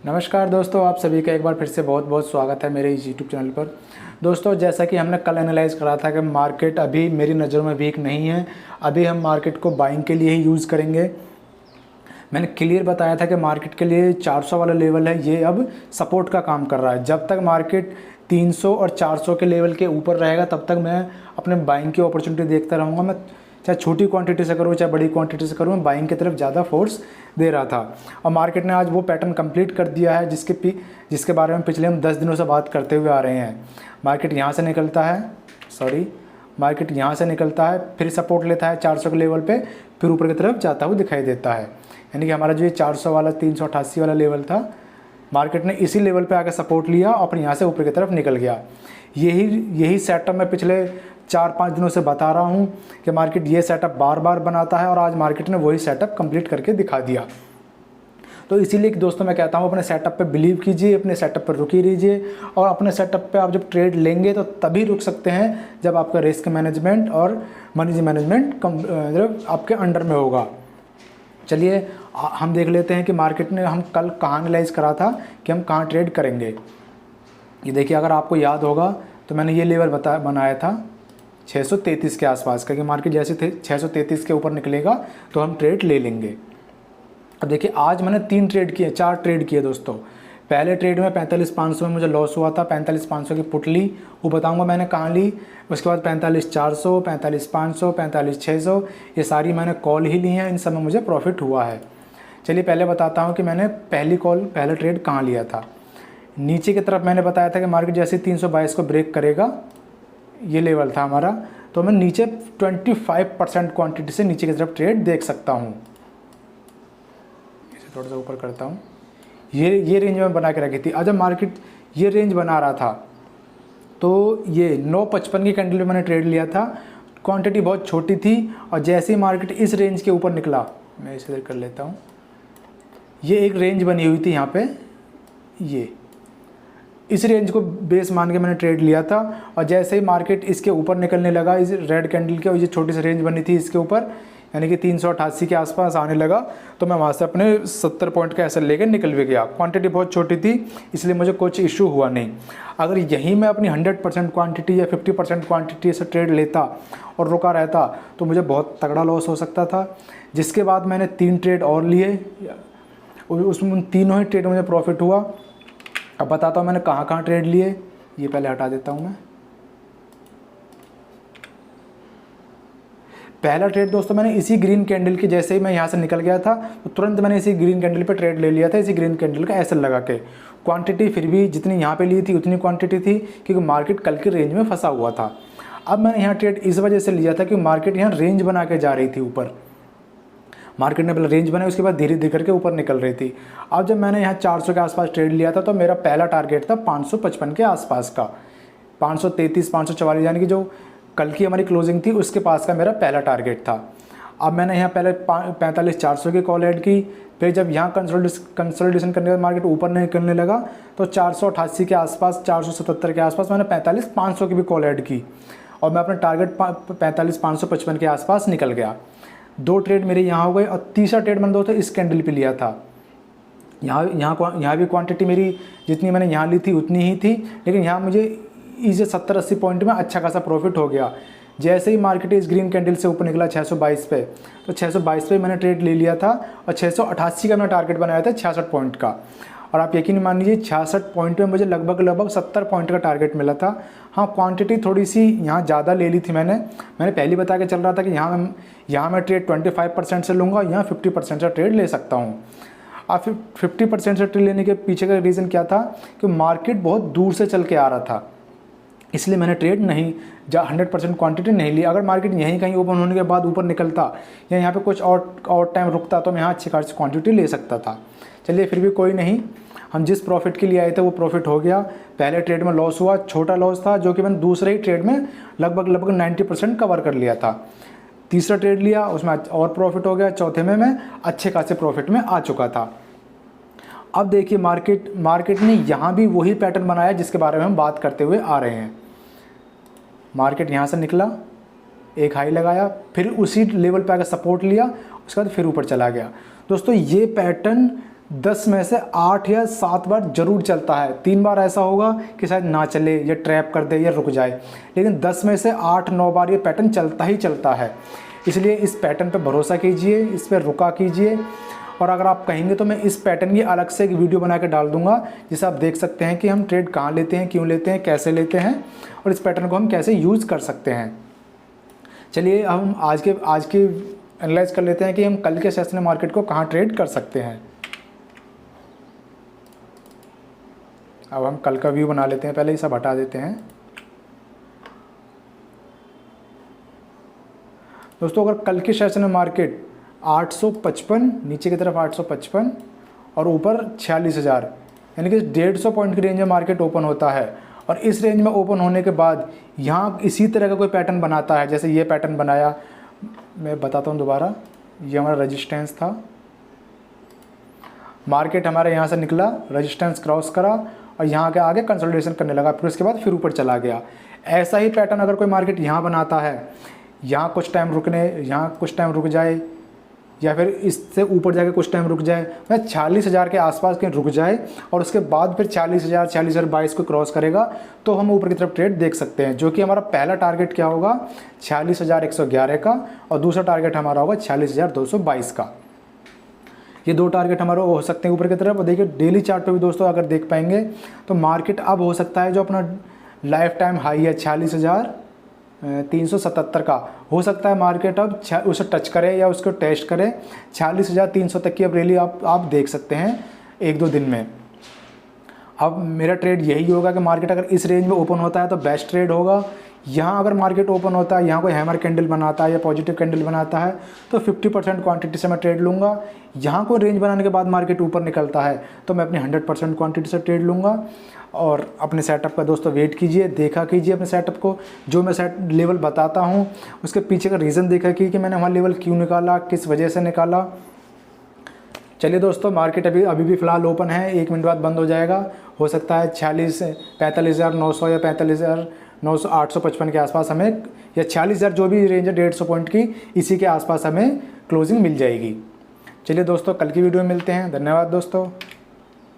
नमस्कार दोस्तों, आप सभी का एक बार फिर से बहुत बहुत स्वागत है मेरे इस यूट्यूब चैनल पर। दोस्तों, जैसा कि हमने कल एनालाइज़ करा था कि मार्केट अभी मेरी नज़रों में वीक नहीं है। अभी हम मार्केट को बाइंग के लिए ही यूज़ करेंगे। मैंने क्लियर बताया था कि मार्केट के लिए 400 वाला लेवल है, ये अब सपोर्ट का काम कर रहा है। जब तक मार्केट 300 और 400 के लेवल के ऊपर रहेगा तब तक मैं अपने बाइंग की अपॉर्चुनिटी देखता रहूँगा। मैं चाहे छोटी क्वांटिटी से करूँ चाहे बड़ी क्वांटिटी से करूँ, मैं बाइंग की तरफ ज़्यादा फोर्स दे रहा था। और मार्केट ने आज वो पैटर्न कंप्लीट कर दिया है जिसके बारे में पिछले हम 10 दिनों से बात करते हुए आ रहे हैं। मार्केट यहाँ से निकलता है, फिर सपोर्ट लेता है 400 के लेवल पे, फिर ऊपर की तरफ जाता हुआ दिखाई देता है। यानी कि हमारा जो ये 400 वाला 388 वाला लेवल था, मार्केट ने इसी लेवल पे आकर सपोर्ट लिया और फिर यहाँ से ऊपर की तरफ निकल गया। यही सेटअप मैं पिछले 4-5 दिनों से बता रहा हूँ कि मार्केट ये सेटअप बार बार बनाता है और आज मार्केट ने वही सेटअप कंप्लीट करके दिखा दिया। तो इसीलिए दोस्तों मैं कहता हूँ अपने सेटअप पे बिलीव कीजिए, अपने सेटअप पर रुकी रहिए। और अपने सेटअप पे आप जब ट्रेड लेंगे तो तभी रुक सकते हैं जब आपका रिस्क मैनेजमेंट और मनी मैनेजमेंट मतलब आपके अंडर में होगा। चलिए हम देख लेते हैं कि मार्केट ने हम कल कहाँ एनालाइज करा था कि हम कहाँ ट्रेड करेंगे। ये देखिए, अगर आपको याद होगा तो मैंने ये लेवल बनाया था 633 के आसपास का, कि मार्केट जैसे थे 633 के ऊपर निकलेगा तो हम ट्रेड ले लेंगे। अब देखिए, आज मैंने 4 ट्रेड किए दोस्तों। पहले ट्रेड में 45,500 में मुझे लॉस हुआ था। 45,500 की पुट ली, वो बताऊंगा मैंने कहाँ ली। उसके बाद 45,400, 45,500, 45,600 ये सारी मैंने कॉल ही ली हैं। इन सब में मुझे प्रॉफिट हुआ है। चलिए पहले बताता हूँ कि मैंने पहला ट्रेड कहाँ लिया था। नीचे की तरफ मैंने बताया था कि मार्केट जैसे 322 को ब्रेक करेगा, ये लेवल था हमारा, तो मैं नीचे 25% क्वांटिटी से नीचे की तरफ ट्रेड देख सकता हूँ। इसे थोड़ा सा ऊपर करता हूँ। ये रेंज में बना के रखी थी। आज जब मार्केट ये रेंज बना रहा था तो ये 9.55 की कैंडल में मैंने ट्रेड लिया था। क्वांटिटी बहुत छोटी थी और जैसे ही मार्केट इस रेंज के ऊपर निकला, मैं इसे इधर कर लेता हूँ, ये एक रेंज बनी हुई थी यहाँ पे, इस रेंज को बेस मान के मैंने ट्रेड लिया था। और जैसे ही मार्केट इसके ऊपर निकलने लगा, इस रेड कैंडल के, और ये छोटी सी रेंज बनी थी इसके ऊपर, यानी कि 388 के आसपास आने लगा, तो मैं वहाँ से अपने 70 पॉइंट का एसएल लेकर निकल भी गया। क्वांटिटी बहुत छोटी थी इसलिए मुझे कुछ इशू हुआ नहीं। अगर यहीं मैं अपनी 100% क्वांटिटी या 50% क्वांटिटी से ट्रेड लेता और रुका रहता तो मुझे बहुत तगड़ा लॉस हो सकता था। जिसके बाद मैंने 3 ट्रेड और लिए, उसमें तीनों ही ट्रेड में मुझे प्रॉफिट हुआ। अब बताता हूँ मैंने कहाँ कहाँ ट्रेड लिए। ये पहले हटा देता हूँ मैं। पहला ट्रेड दोस्तों मैंने इसी ग्रीन कैंडल के, जैसे ही मैं यहाँ से निकल गया था तो तुरंत मैंने इसी ग्रीन कैंडल पे ट्रेड ले लिया था, इसी ग्रीन कैंडल का एसएल लगा के। क्वांटिटी फिर भी जितनी यहाँ पे ली थी उतनी क्वांटिटी थी, क्योंकि मार्केट कल की रेंज में फंसा हुआ था। अब मैंने यहाँ ट्रेड इस वजह से लिया था कि मार्केट यहाँ रेंज बना के जा रही थी ऊपर। मार्केट ने पहले रेंज बनाई, उसके बाद धीरे धीरे करके ऊपर निकल रही थी। अब जब मैंने यहाँ 400 के आसपास ट्रेड लिया था तो मेरा पहला टारगेट था 555 के आसपास का, 533, 544, यानी कि जो कल की हमारी क्लोजिंग थी उसके पास का मेरा पहला टारगेट था। अब मैंने यहाँ पहले 45,400 की कॉल ऐड की। फिर जब यहाँ कंसोलिडेशन करने के बाद मार्केट ऊपर निकलने लगा तो 488 के आसपास, 477 के आसपास मैंने 45,500 की भी कॉल ऐड की और मैं अपने टारगेट 45,555 के आसपास निकल गया। 2 ट्रेड मेरे यहाँ हो गए और तीसरा ट्रेड मैंने दोस्तों इस कैंडल पे लिया था। यहाँ भी क्वांटिटी मेरी जितनी मैंने यहाँ ली थी उतनी ही थी, लेकिन यहाँ मुझे इसे 70-80 पॉइंट में अच्छा खासा प्रॉफिट हो गया। जैसे ही मार्केट इस ग्रीन कैंडल से ऊपर निकला 622 पे, तो 622 पे मैंने ट्रेड ले लिया था और 688 का मैंने टारगेट बनाया था 66 पॉइंट का। और आप यकीन मान लीजिए 66 पॉइंट में मुझे लगभग 70 पॉइंट का टारगेट मिला था। हाँ, क्वांटिटी थोड़ी सी यहाँ ज़्यादा ले ली थी मैंने पहले बता के चल रहा था कि यहाँ मैं ट्रेड 25% से लूँगा, यहाँ 50% से ट्रेड ले सकता हूँ। अब 50% से ट्रेड लेने के पीछे का रीज़न क्या था कि मार्केट बहुत दूर से चल के आ रहा था, इसलिए मैंने ट्रेड 100% क्वांटिटी नहीं ली। अगर मार्केट यहीं कहीं ओपन होने के बाद ऊपर निकलता या यहाँ पे कुछ और टाइम रुकता तो मैं यहाँ अच्छी खासी क्वांटिटी ले सकता था। चलिए फिर भी कोई नहीं, हम जिस प्रॉफिट के लिए आए थे वो प्रॉफिट हो गया। पहले ट्रेड में लॉस हुआ, छोटा लॉस था, जो कि मैंने दूसरे ही ट्रेड में लगभग 90% कवर कर लिया था। तीसरा ट्रेड लिया, उसमें और प्रॉफिट हो गया। चौथे में मैं अच्छे खासे प्रॉफिट में आ चुका था। अब देखिए मार्केट ने यहाँ भी वही पैटर्न बनाया जिसके बारे में हम बात करते हुए आ रहे हैं। मार्केट यहाँ से निकला, एक हाई लगाया, फिर उसी लेवल पे आकर सपोर्ट लिया, उसके बाद फिर ऊपर चला गया। दोस्तों ये पैटर्न 10 में से 8 या 7 बार ज़रूर चलता है। 3 बार ऐसा होगा कि शायद ना चले या ट्रैप कर दे या रुक जाए, लेकिन 10 में से 8-9 बार ये पैटर्न चलता ही चलता है। इसलिए इस पैटर्न पे भरोसा कीजिए, इस पर रुका कीजिए। और अगर आप कहेंगे तो मैं इस पैटर्न की अलग से एक वीडियो बना के डाल दूंगा, जिससे आप देख सकते हैं कि हम ट्रेड कहाँ लेते हैं, क्यों लेते हैं, कैसे लेते हैं और इस पैटर्न को हम कैसे यूज़ कर सकते हैं। चलिए हम आज के एनालाइज कर लेते हैं कि हम कल के सेशन में मार्केट को कहाँ ट्रेड कर सकते हैं। अब हम कल का व्यू बना लेते हैं, पहले ये सब हटा देते हैं। दोस्तों अगर कल के सेशन में मार्केट 855, नीचे की तरफ 855 और ऊपर 46,000, यानी कि 150 पॉइंट की रेंज में मार्केट ओपन होता है और इस रेंज में ओपन होने के बाद यहाँ इसी तरह का कोई पैटर्न बनाता है, जैसे ये पैटर्न बनाया, मैं बताता हूँ दोबारा। ये हमारा रेजिस्टेंस था, मार्केट हमारा यहाँ से निकला, रेजिस्टेंस क्रॉस करा और यहाँ के आगे कंसोलिडेशन करने लगा, फिर उसके बाद फिर ऊपर चला गया। ऐसा ही पैटर्न अगर कोई मार्केट यहाँ बनाता है, यहाँ कुछ टाइम रुक जाए या फिर इससे ऊपर जाके कुछ टाइम रुक जाए, मतलब 40,000 के आसपास कहीं रुक जाए और उसके बाद फिर 40,022 को क्रॉस करेगा, तो हम ऊपर की तरफ ट्रेड देख सकते हैं। जो कि हमारा पहला टारगेट क्या होगा, 40,111 का, और दूसरा टारगेट हमारा होगा 40,222 का। ये 2 टारगेट हमारे हो सकते हैं ऊपर की तरफ। और देखिए डेली चार्ट पे भी दोस्तों अगर देख पाएंगे तो मार्केट अब हो सकता है जो अपना लाइफ टाइम हाई है 40,377 का, हो सकता है मार्केट अब उसे टच करे या उसको टेस्ट करे। 40,300 तक की अब रैली आप देख सकते हैं 1-2 दिन में। अब मेरा ट्रेड यही होगा कि मार्केट अगर इस रेंज में ओपन होता है तो बेस्ट ट्रेड होगा। यहाँ अगर मार्केट ओपन होता है, यहाँ कोई हैमर कैंडल बनाता है या पॉजिटिव कैंडल बनाता है तो 50% क्वांटिटी से मैं ट्रेड लूँगा। यहाँ कोई रेंज बनाने के बाद मार्केट ऊपर निकलता है तो मैं अपनी 100% क्वांटिटी से ट्रेड लूँगा। और अपने सेटअप का दोस्तों वेट कीजिए, देखा कीजिए अपने सेटअप को। जो मैं सेट लेवल बताता हूँ उसके पीछे का रीज़न देखा कीजिए कि मैंने वहाँ लेवल क्यों निकाला, किस वजह से निकाला। चलिए दोस्तों मार्केट अभी भी फ़िलहाल ओपन है, 1 मिनट बाद बंद हो जाएगा। हो सकता है 45,900 या 45,855 के आसपास हमें, या 46,000 जो भी रेंज है 150 पॉइंट की, इसी के आसपास हमें क्लोजिंग मिल जाएगी। चलिए दोस्तों कल की वीडियो में मिलते हैं। धन्यवाद दोस्तों।